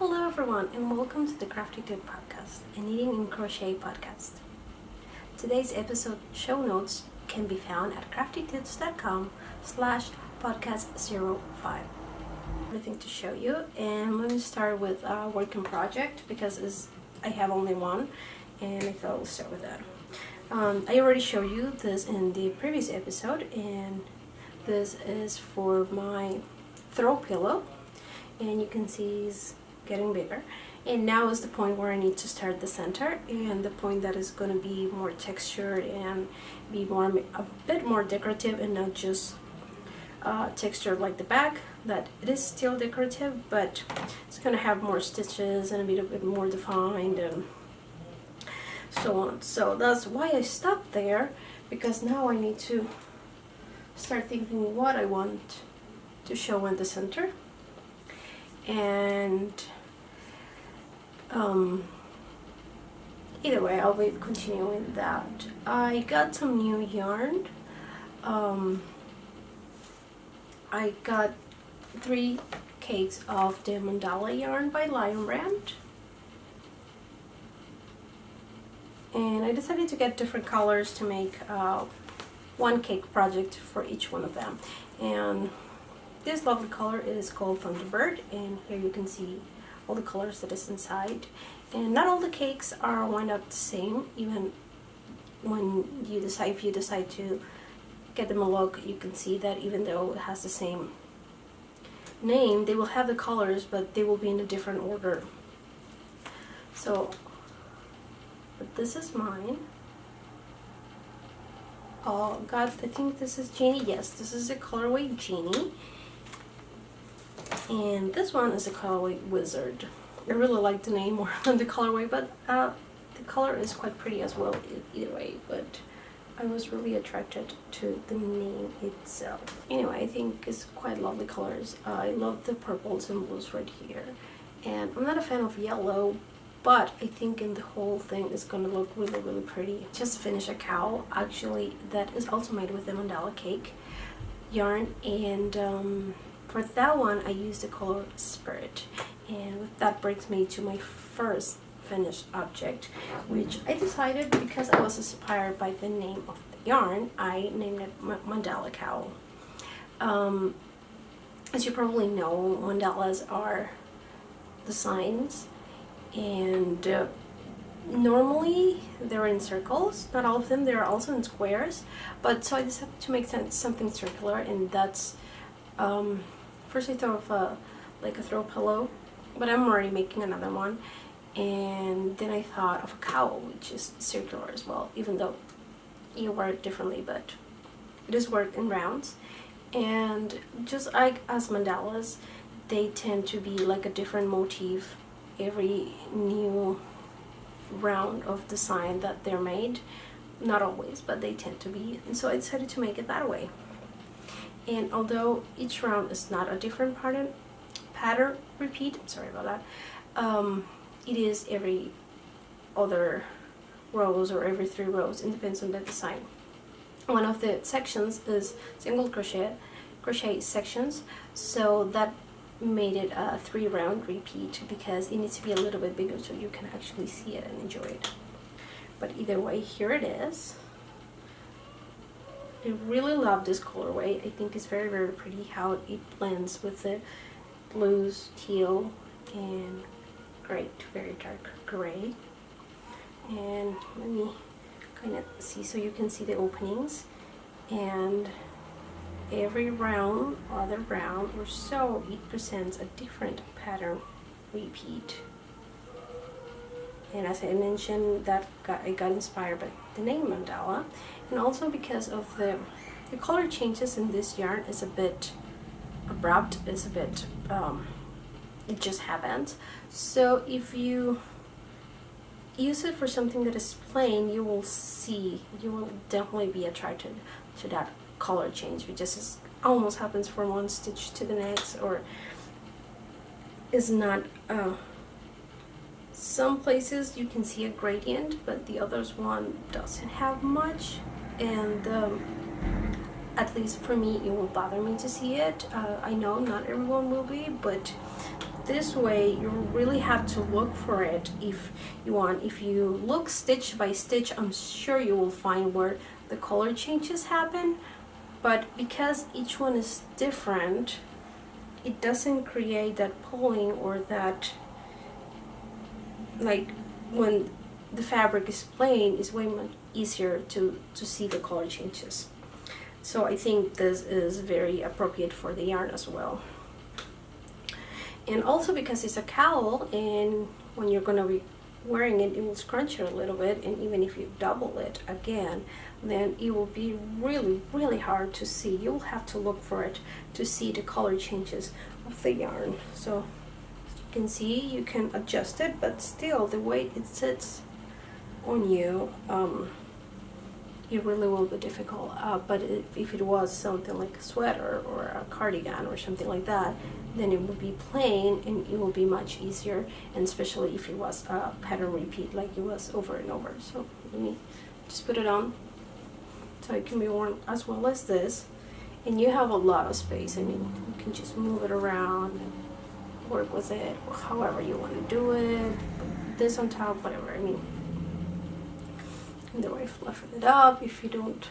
Hello everyone and welcome to the Craftytuts podcast, a knitting and crochet podcast. Today's episode show notes can be found at craftytuts.com/podcast05. Everything to show you, and let me start with a work in project because I have only one and I thought I'll start with that. I already showed you this in the previous episode, and this is for my throw pillow, and you can see it's getting bigger, and now is the point where I need to start the center, and the point that is going to be more textured and be a bit more decorative and not just textured like the back. That it is still decorative, but it's going to have more stitches and a bit more defined and so on. So that's why I stopped there, because now I need to start thinking what I want to show in the center. And either way, I'll be continuing that. I got some new yarn. I got 3 cakes of the mandala yarn by Lion Brand, and I decided to get different colors to make one cake project for each one of them. And this lovely color is called Thunderbird, and here you can see all the colors that is inside. And not all the cakes are wind up the same. Even when you decide, if you decide to get them a look, you can see that even though it has the same name, they will have the colors, but they will be in a different order. So, but this is mine. Oh God, I think this is Genie. Yes, this is the colorway Genie. And this one is the colorway Wizard. I really like the name more than the colorway, but the color is quite pretty as well either way. But I was really attracted to the name itself. Anyway, I think it's quite lovely colors. I love the purples and blues right here. And I'm not a fan of yellow, but I think in the whole thing it's gonna look really, really pretty. Just finished a cowl, actually, that is also made with the mandala cake yarn, and for that one I used the color Spirit, and that brings me to my first finished object, which I decided, because I was inspired by the name of the yarn, I named it Mandala Cowl. As you probably know, mandalas are the signs, and normally they're in circles. Not all of them, they're also in squares, but so I decided to make something circular, and that's first I thought of like a throw pillow, but I'm already making another one. And then I thought of a cowl, which is circular as well, even though you wear it differently, but it is worked in rounds. And just like as mandalas, they tend to be like a different motif every new round of design that they're made. Not always, but they tend to be. And so I decided to make it that way. And although each round is not a different pattern repeat, I'm sorry about that, it is every other rows or every 3 rows. It depends on the design. One of the sections is single crochet sections, so that made it a 3-round repeat, because it needs to be a little bit bigger so you can actually see it and enjoy it. But either way, here it is. I really love this colorway. I think it's very, very pretty how it blends with the blues, teal, and great, very dark gray. And let me kind of see, so you can see the openings, and every round, other round or so, it presents a different pattern repeat. And as I mentioned, that I got inspired by the name mandala, and also because of the color changes in this yarn is a bit abrupt, is a bit it just happens. So if you use it for something that is plain, you will definitely be attracted to that color change, which just almost happens from one stitch to the next, or is not some places you can see a gradient, but the others one doesn't have much. And at least for me, it will bother me to see it. I know not everyone will be, but this way you really have to look for it if you want. If you look stitch by stitch, I'm sure you will find where the color changes happen, but because each one is different, it doesn't create that pulling or that, like when the fabric is plain, it's way much easier to see the color changes. So I think this is very appropriate for the yarn as well. And also because it's a cowl, and when you're going to be wearing it, it will scrunch it a little bit, and even if you double it again, then it will be really, really hard to see. You'll have to look for it to see the color changes of the yarn. So as you can see, you can adjust it, but still the way it sits on you, it really will be difficult. But if it was something like a sweater or a cardigan or something like that, then it would be plain and it will be much easier, and especially if it was a pattern repeat like it was over and over. So let me just put it on so it can be worn as well as this, and you have a lot of space. I mean, you can just move it around and work with it however you want to do it. Put this on top, whatever. I mean, either way, fluff it up if you don't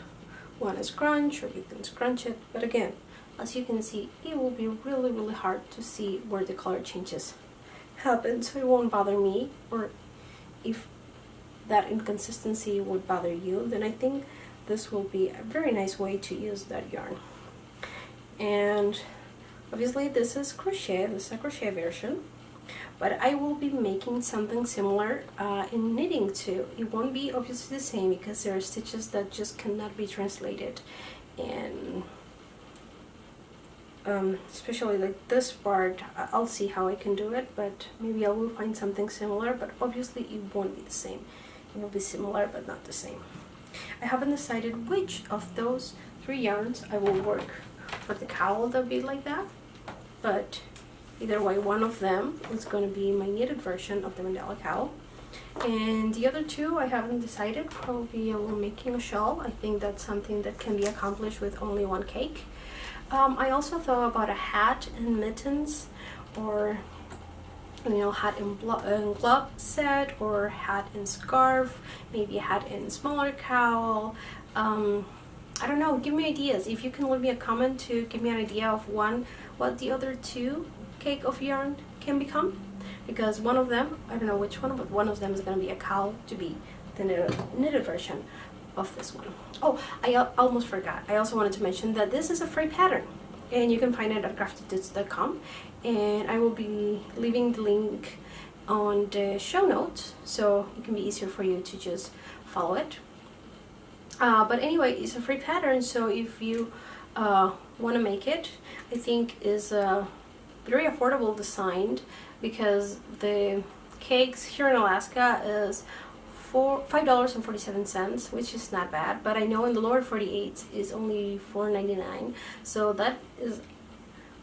want to scrunch, or you can scrunch it. But again, as you can see, it will be really, really hard to see where the color changes happen, so it won't bother me. Or if that inconsistency would bother you, then I think this will be a very nice way to use that yarn. And obviously this is crochet, this is a crochet version, but I will be making something similar in knitting too. It won't be obviously the same because there are stitches that just cannot be translated, and especially like this part, I'll see how I can do it, but maybe I will find something similar, but obviously it won't be the same. It will be similar but not the same. I haven't decided which of those 3 yarns I will work for the cowl that be like that, but either way, one of them is going to be my knitted version of the mandala cowl, and the other 2 I haven't decided. Probably I will making a shawl. I think that's something that can be accomplished with only 1 cake. I also thought about a hat and mittens, or hat and glove set, or hat and scarf, maybe a hat and smaller cowl. I don't know, give me ideas. If you can leave me a comment to give me an idea of what the other 2 cake of yarn can become, because one of them, I don't know which one, but one of them is going to be a cowl to be the knitted version of this one. Oh, I almost forgot. I also wanted to mention that this is a free pattern, and you can find it at craftytuts.com, and I will be leaving the link on the show notes so it can be easier for you to just follow it. But anyway, it's a free pattern, so if you want to make it, I think is very affordable designed, because the cakes here in Alaska is $5.47, which is not bad, but I know in the lower 48 is only $4.99, so that is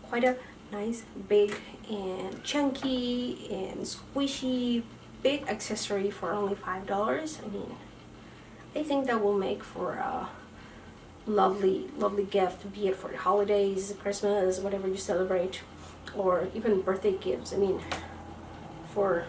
quite a nice, big and chunky and squishy big accessory for only $5. I mean, I think that will make for a lovely, lovely gift, be it for the holidays, Christmas, whatever you celebrate, or even birthday gifts. I mean, for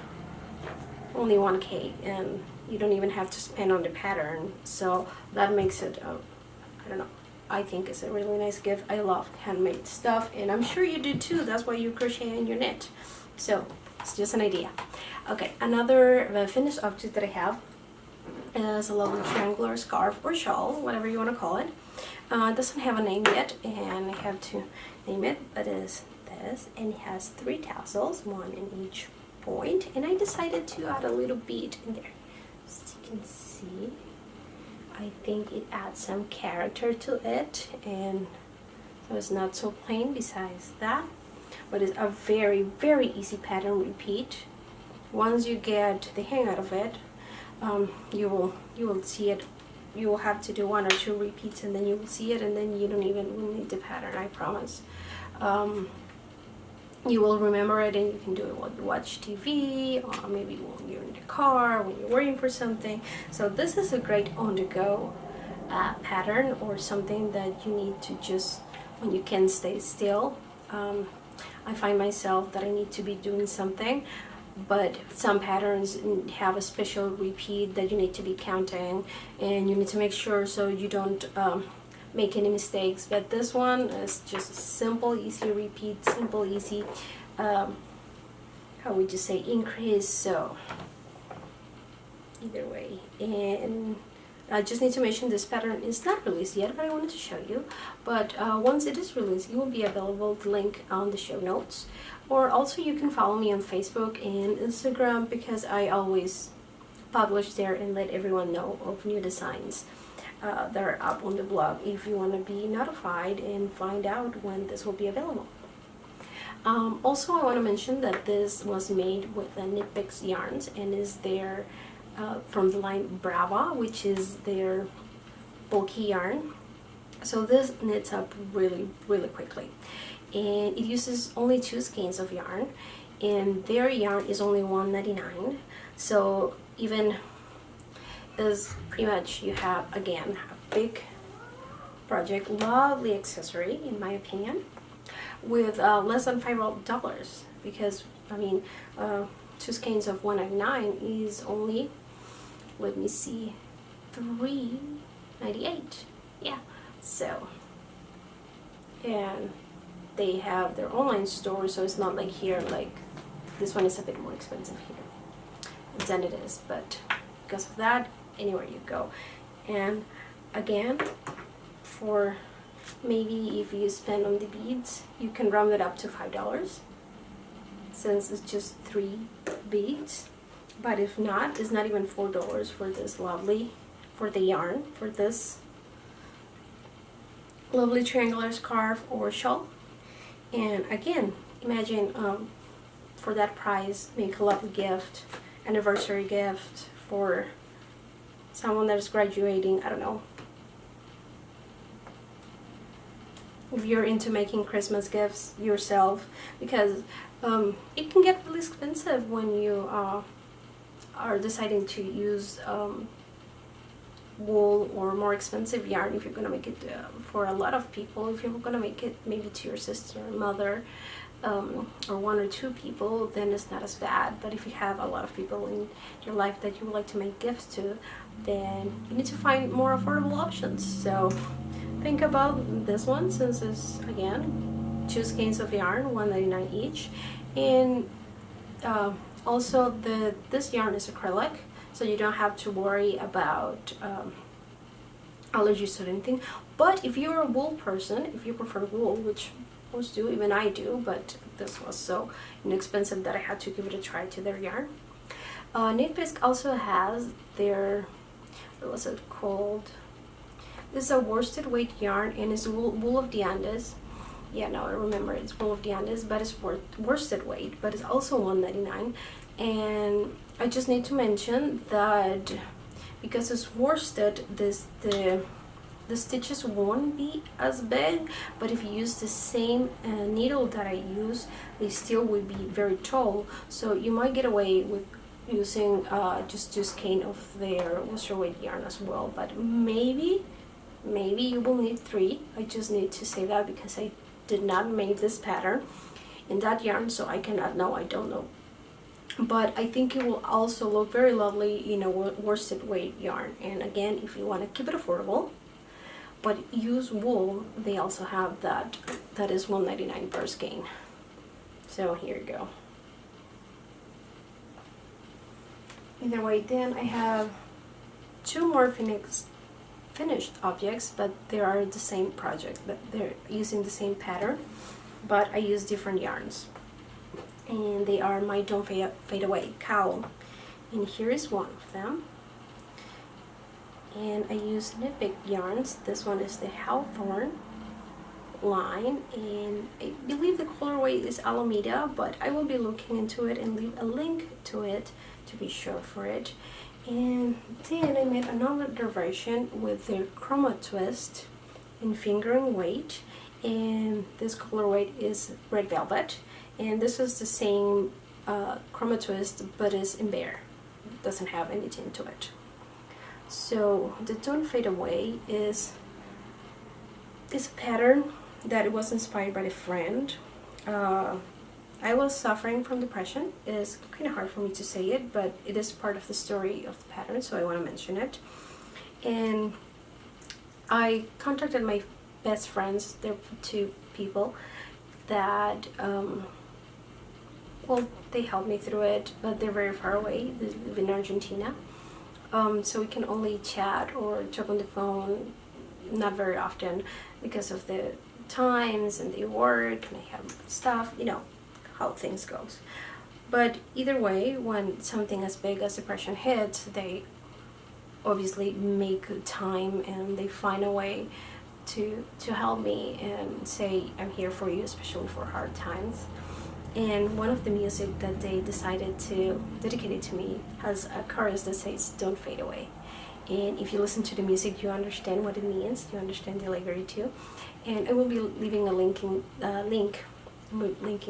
only 1 cake, and you don't even have to spend on the pattern, so that makes it I don't know, I think it's a really nice gift. I love handmade stuff, and I'm sure you do too. That's why you crochet and you knit. So it's just an idea. Okay, another finished object that I have is a lovely triangular scarf or shawl, whatever you want to call it. It doesn't have a name yet, and I have to name it, but it is this, and it has 3 tassels, 1 in each point, and I decided to add a little bead in there. As you can see, I think it adds some character to it, and so it's not so plain besides that, but it's a very, very easy pattern repeat. Once you get the hang out of it, you will see it. You will have to do 1 or 2 repeats, and then you will see it, and then you don't even need the pattern, I promise. You will remember it, and you can do it while you watch TV, or maybe when you're in the car, when you're waiting for something. So this is a great on-the-go pattern, or something that you need to just, when you can stay still. I find myself that I need to be doing something, but some patterns have a special repeat that you need to be counting, and you need to make sure so you don't make any mistakes. But this one is just simple, easy repeat, simple, easy, how would you say, increase. So either way, and I just need to mention this pattern is not released yet, but I wanted to show you. But once it is released, it will be available, the link on the show notes. Or also you can follow me on Facebook and Instagram, because I always publish there and let everyone know of new designs that are up on the blog, if you want to be notified and find out when this will be available. Also, I want to mention that this was made with the Knit Picks yarns and is there from the line Brava, which is their bulky yarn. So this knits up really quickly, and it uses only 2 skeins of yarn, and their yarn is only $1.99. So even as pretty much you have, again, a big project, lovely accessory in my opinion, with less than $5, because I mean 2 skeins of $1.99 is only, let me see, $3.98. Yeah, so, and they have their online store, so it's not like here, like this one is a bit more expensive here than it is, but because of that, anywhere you go. And again, for maybe if you spend on the beads, you can round it up to $5, since it's just 3 beads. But if not, it's not even $4 for this lovely, for the yarn, for this lovely triangular scarf or shawl. And again, imagine for that price, make a lovely gift, anniversary gift for someone that is graduating, I don't know. If you're into making Christmas gifts yourself, because it can get really expensive when you are deciding to use wool or more expensive yarn. If you're going to make it for a lot of people, if you're going to make it maybe to your sister or mother, or 1 or 2 people, then it's not as bad. But if you have a lot of people in your life that you would like to make gifts to, then you need to find more affordable options. So think about this one, since it's, again, 2 skeins of yarn, $1.99 each. And also this yarn is acrylic, so you don't have to worry about allergies or anything. But if you're a wool person, if you prefer wool, which most do, even I do, but this was so inexpensive that I had to give it a try to their yarn. Knit Picks also has their, what was it called? This is a worsted weight yarn, and it's wool of the Andes. Yeah, no, I remember it's wool of the Andes, but it's worsted weight, but it's also $1.99. And I just need to mention that because it's worsted, the stitches won't be as big, but if you use the same needle that I use, they still will be very tall. So you might get away with using just 2 skeins of their worsted weight yarn as well, but maybe you will need 3. I just need to say that because I did not make this pattern in that yarn, so I cannot know, I don't know. But I think it will also look very lovely in a worsted weight yarn. And again, if you want to keep it affordable but use wool, they also have that is $1.99 per skein. So here you go. Either way, then I have 2 more finished objects, but they are the same project, but they're using the same pattern, but I use different yarns. And they are my Don't Fade Away cowl, and here is one of them. And I use Knit Picks yarns. This one is the Hawthorne line, and I believe the colorway is Alameda, but I will be looking into it and leave a link to it to be sure for it. And then I made another version with the Chroma Twist in fingering weight, and this colorway is Red Velvet. And this is the same Chroma Twist, but it's in bare. It doesn't have anything to it. So the Don't Fade Away is a pattern that was inspired by a friend. I was suffering from depression. It is kind of hard for me to say it, but it is part of the story of the pattern, so I want to mention it. And I contacted my best friends. They're two people that, well, they helped me through it, but they're very far away. They live in Argentina. So we can only chat or talk on the phone, not very often, because of the times and they work and I have stuff, you know, how things goes. But either way, when something as big as depression hits, they obviously make time and they find a way to help me and say, I'm here for you, especially for hard times. And one of the music that they decided to dedicate it to me has a chorus that says, don't fade away. And if you listen to the music, you understand what it means, you understand the allegory too. And I will be leaving a linking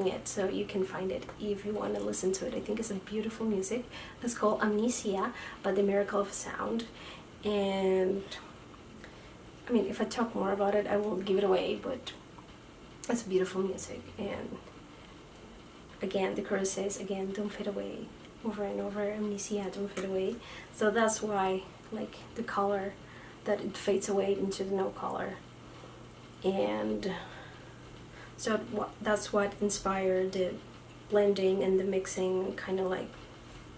it so you can find it if you want to listen to it. I think it's a beautiful music. It's called Amnesia by the Miracle of Sound. And I mean, if I talk more about it, I won't give it away, but it's beautiful music. And again, the chorus says, again, don't fade away, over and over, amnesia, don't fade away. So that's why, like, the color, that it fades away into the no color. And so that's what inspired the blending and the mixing, kind of like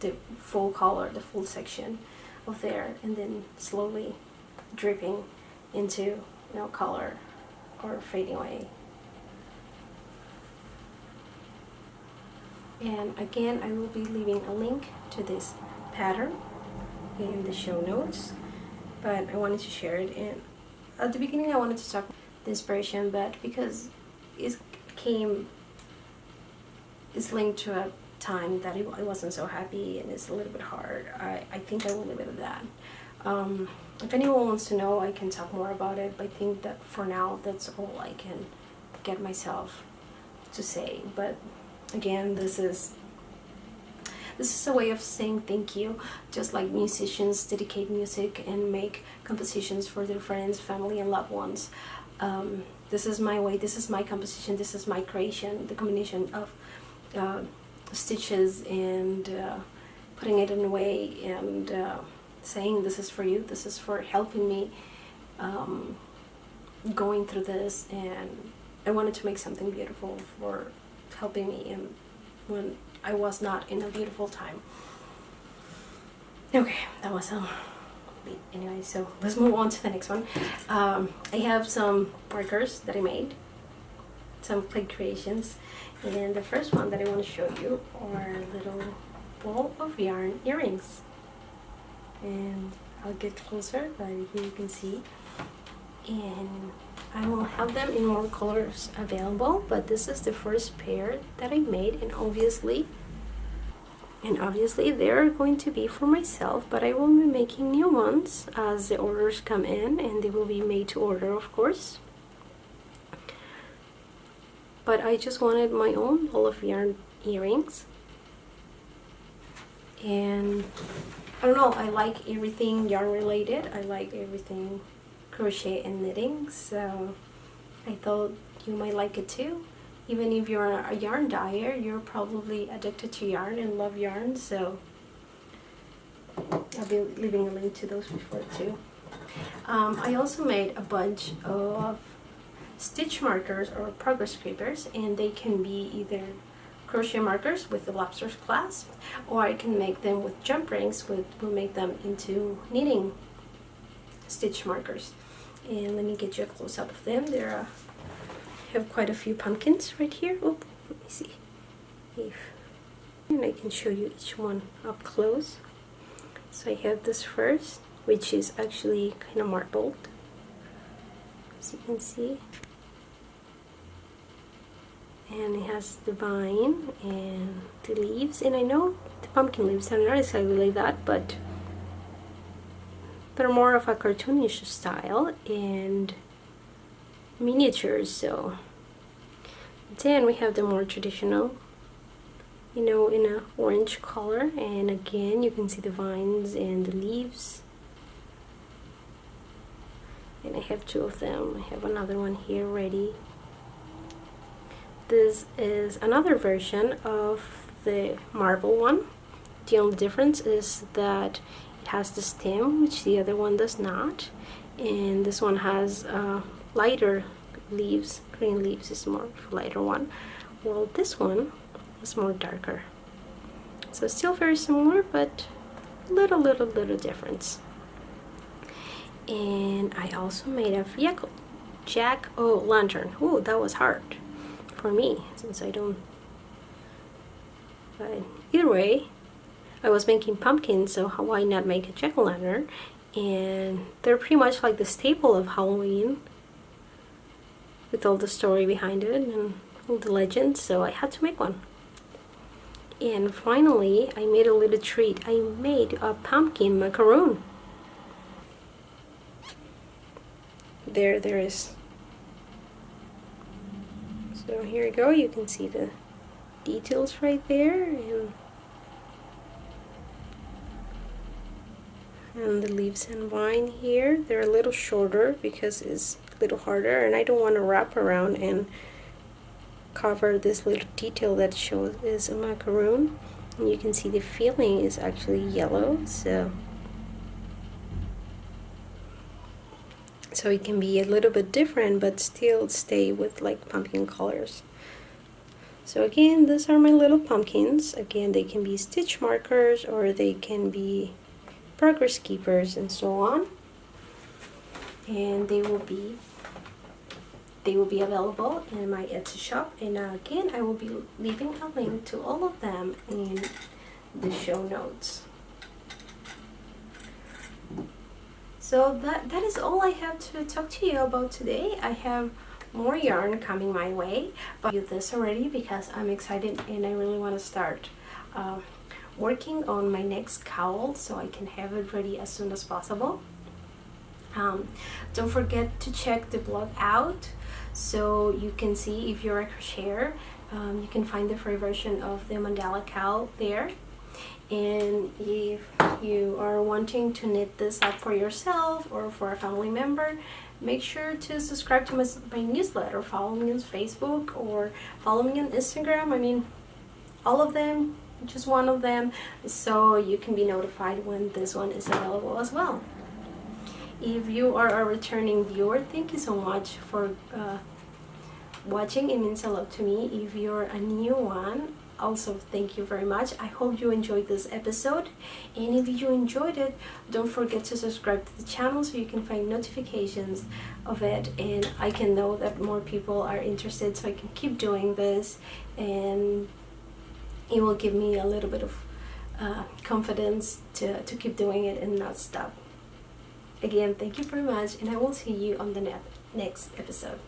the full color, the full section of there, and then slowly dripping into no color or fading away. And again, I will be leaving a link to this pattern in the show notes, but I wanted to share it. And at the beginning I wanted to talk about the inspiration, but because it's linked to a time that I wasn't so happy and it's a little bit hard, I think I will leave it at that. If anyone wants to know, I can talk more about it, but I think that for now that's all I can get myself to say. But again, this is a way of saying thank you, just like musicians dedicate music and make compositions for their friends, family, and loved ones. This is my way, this is my composition, this is my creation, the combination of stitches and putting it in a way and saying this is for you, this is for helping me going through this, and I wanted to make something beautiful for helping me and when I was not in a beautiful time. Okay, that was anyway, so let's move on to the next one. I have some markers that I made, some clay creations, and the first one that I want to show you are little ball of yarn earrings. And I'll get closer, but here you can see. And I will have them in more colors available, but this is the first pair that I made, and obviously they're going to be for myself, but I will be making new ones as the orders come in, and they will be made to order, of course. But I just wanted my own ball of yarn earrings, and I don't know, I like everything yarn related. I like everything crochet and knitting, so I thought you might like it too. Even if you're a yarn dyer, you're probably addicted to yarn and love yarn, so I'll be leaving a link to those before too. I also made a bunch of stitch markers or progress scrapers, and they can be either crochet markers with the lobster's clasp, or I can make them with jump rings, which will make them into knitting stitch markers. And let me get you a close-up of them. There have quite a few pumpkins right here. Oh, let me see and I can show you each one up close. So I have this first, which is actually kind of marbled, as you can see, and it has the vine and the leaves, and I know the pumpkin leaves are not exactly like that, but they're more of a cartoonish style and miniatures. So then we have the more traditional, you know, in a orange color, and again you can see the vines and the leaves, and I have two of them. I have another one here ready. This is another version of the marble one. The only difference is that it has the stem, which the other one does not, and this one has lighter leaves. Green leaves is more lighter one, while this one is more darker. So still very similar, but little difference. And I also made a jack-o'-lantern. Oh, that was hard for me since I don't. But either way, I was making pumpkins, so why not make a jack-o'-lantern? And they're pretty much like the staple of Halloween, with all the story behind it and all the legends, so I had to make one. And finally, I made a little treat. I made a pumpkin macaroon. There is. So here you go, you can see the details right there, and the leaves and vine here. They're a little shorter because it's a little harder, and I don't want to wrap around and cover this little detail that shows is a macaroon. And you can see the filling is actually yellow, so it can be a little bit different but still stay with like pumpkin colors. So again, these are my little pumpkins. Again, they can be stitch markers or they can be progress keepers and so on, and they will be available in my Etsy shop. And again, I will be leaving a link to all of them in the show notes. So that is all I have to talk to you about today. I have more yarn coming my way, but I do this already because I'm excited and I really want to start working on my next cowl so I can have it ready as soon as possible. Don't forget to check the blog out so you can see if you're a crocheter. You can find the free version of the mandala cowl there. And if you are wanting to knit this up for yourself or for a family member, make sure to subscribe to my newsletter, follow me on Facebook or follow me on Instagram. I mean, all of them, just one of them, so you can be notified when this one is available as well. If you are a returning viewer, thank you so much for watching. It means a lot to me. If you're a new one, also thank you very much. I hope you enjoyed this episode, and if you enjoyed it, don't forget to subscribe to the channel so you can find notifications of it, and I can know that more people are interested, so I can keep doing this, and it will give me a little bit of confidence to keep doing it and not stop. Again, thank you very much, and I will see you on the next episode.